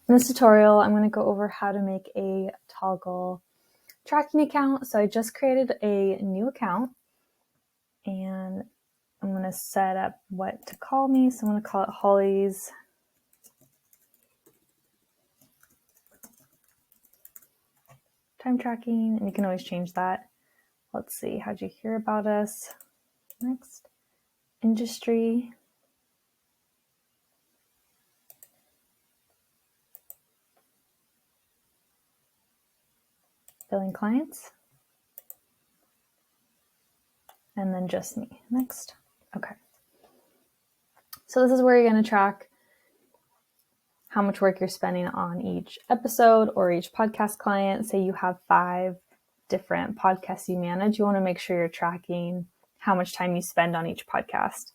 In this tutorial, I'm going to go over how to make a Toggl tracking account. So I just created a new account and I'm going to set up what to call me. So I'm going to call it Holly's Time Tracking, and you can always change that. Let's see, how'd you hear about us? Next, industry. Billing clients. And then just me. Next. Okay. So this is where you're going to track how much work you're spending on each episode or each podcast client. Say you have 5 different podcasts you manage. You want to make sure you're tracking how much time you spend on each podcast.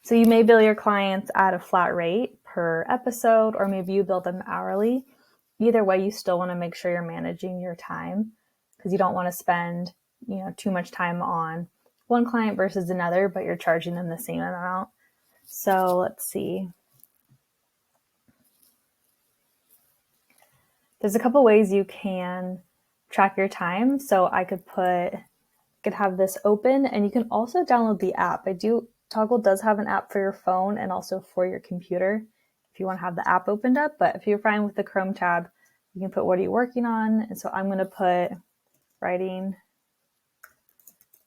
So you may bill your clients at a flat rate per episode, or maybe you bill them hourly. Either way, you still want to make sure you're managing your time because you don't want to spend, too much time on one client versus another, but you're charging them the same amount. So let's see. There's a couple ways you can track your time. So I could have this open, and you can also download the app. Toggl does have an app for your phone and also for your computer if you want to have the app opened up. But if you're fine with the Chrome tab, you can put what are you working on. And so I'm going to put writing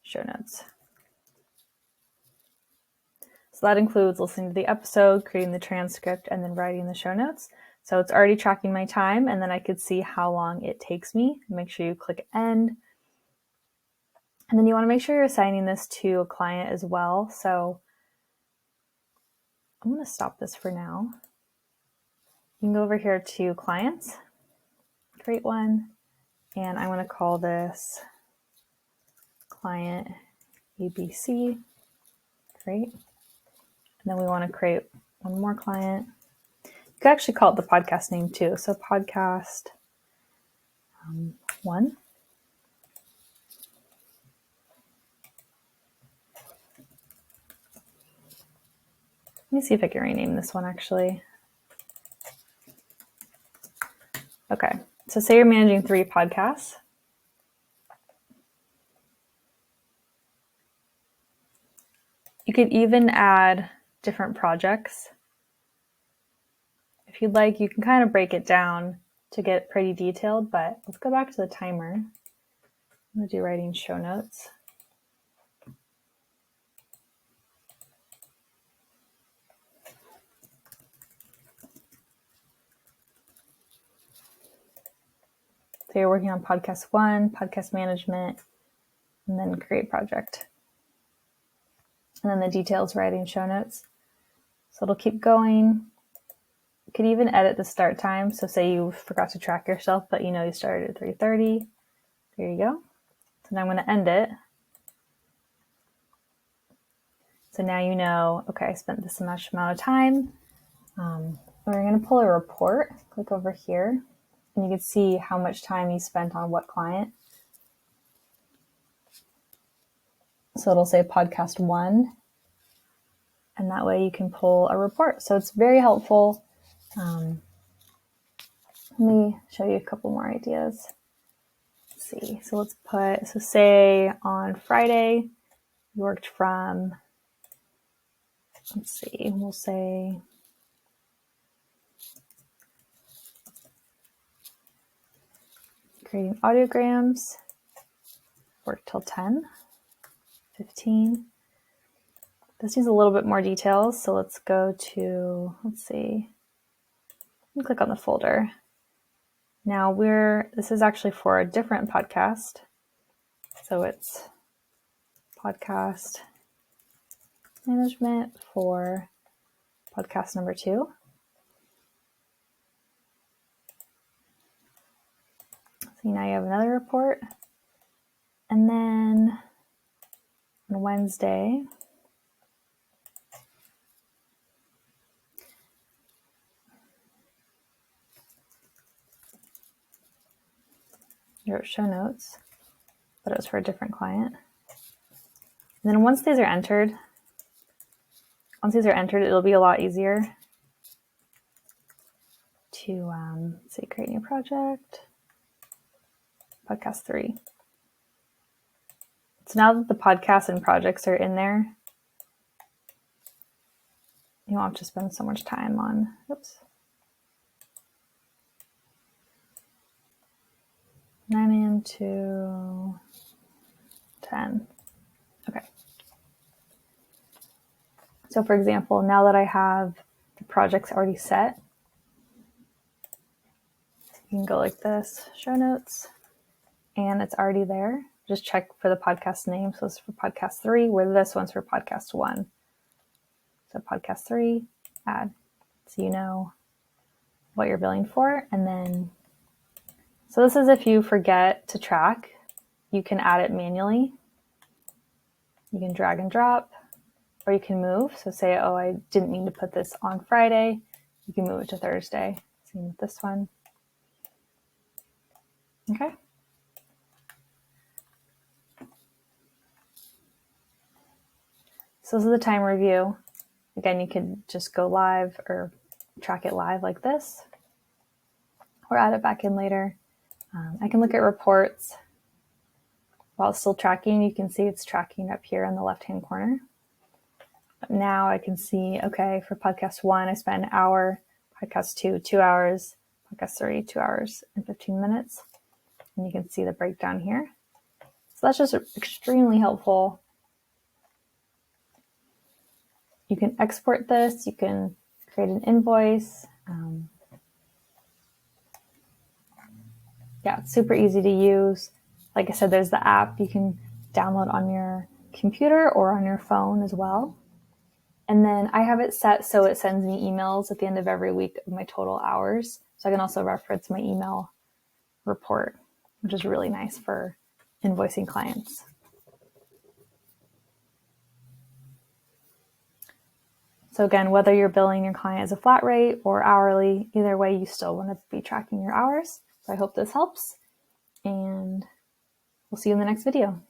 show notes. So that includes listening to the episode, creating the transcript, and then writing the show notes. So it's already tracking my time, and then I could see how long it takes me. Make sure you click end. And then you want to make sure you're assigning this to a client as well. So I'm going to stop this for now. You can go over here to clients, create one, and I'm going to call this client ABC. Great. And then we want to create one more client. You could actually call it the podcast name too. So podcast 1. Let me see if I can rename this one actually. Okay, so say you're managing 3 podcasts. You could even add different projects. If you'd like, you can kind of break it down to get pretty detailed, but let's go back to the timer. I'm going to do writing show notes. So you're working on podcast 1, podcast management, and then create project. And then the details, writing show notes. So it'll keep going. You could even edit the start time. So say you forgot to track yourself, but you started at 3:30. There you go. So now I'm going to end it. So now okay, I spent this much amount of time. We're going to pull a report. Click over here, and you can see how much time you spent on what client. So it'll say podcast 1, and that way you can pull a report. So it's very helpful. Let me show you a couple more ideas. Let's see. So say on Friday, you worked from, we'll say creating audiograms, worked till 10, 15. This needs a little bit more details. So let's go to, and click on the folder. Now this is actually for a different podcast. So it's podcast management for podcast number 2. So now you have another report. And then on Wednesday, you wrote show notes, but it was for a different client. And then once these are entered, once these are entered, it'll be a lot easier to say create new project, podcast 3. So now that the podcasts and projects are in there, you won't have to spend so much time on, 9 a.m. to 10. Okay. So for example, now that I have the projects already set, you can go like this, show notes, and it's already there. Just check for the podcast name. So this is for podcast 3, where this one's for podcast 1. So podcast 3, add, so you know what you're billing for. And then, so this is if you forget to track, you can add it manually. You can drag and drop, or you can move. So say, oh, I didn't mean to put this on Friday. You can move it to Thursday. Same with this one. Okay. So this is the time review. Again, you could just go live or track it live like this, or add it back in later. I can look at reports while it's still tracking. You can see it's tracking up here in the left-hand corner. But now I can see, okay, for podcast 1, I spent an hour, podcast 2, 2 hours, podcast 3, 2 hours and 15 minutes. And you can see the breakdown here. So that's just extremely helpful. You can export this. You can create an invoice. Yeah, it's super easy to use. Like I said, there's the app you can download on your computer or on your phone as well. And then I have it set so it sends me emails at the end of every week of my total hours. So I can also reference my email report, which is really nice for invoicing clients. So again, whether you're billing your client as a flat rate or hourly, either way, you still want to be tracking your hours. So I hope this helps, and we'll see you in the next video.